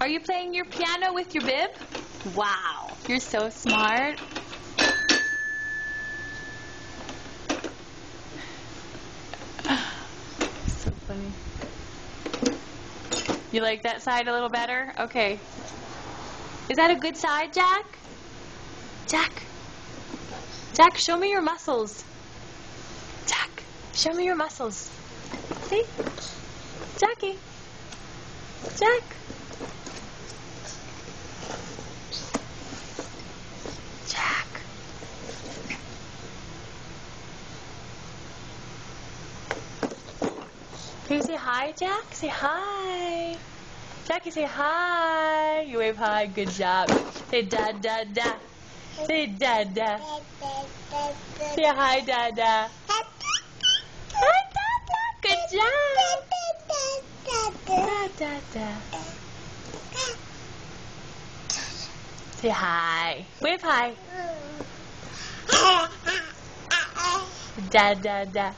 Are you playing your piano with your bib? Wow, you're so smart. So funny. You like that side a little better? Okay. Is that a good side, Jack? Jack. Jack, show me your muscles. Jack, show me your muscles. See? Jackie. Jack. Jack. Can you say hi, Jack? Say hi. Jackie, say hi. You wave hi. Good job. Say da da da. Say da da. Say hi, da da. Hi, da da. Good job. Da da da. Say hi. Wave hi. Da da da.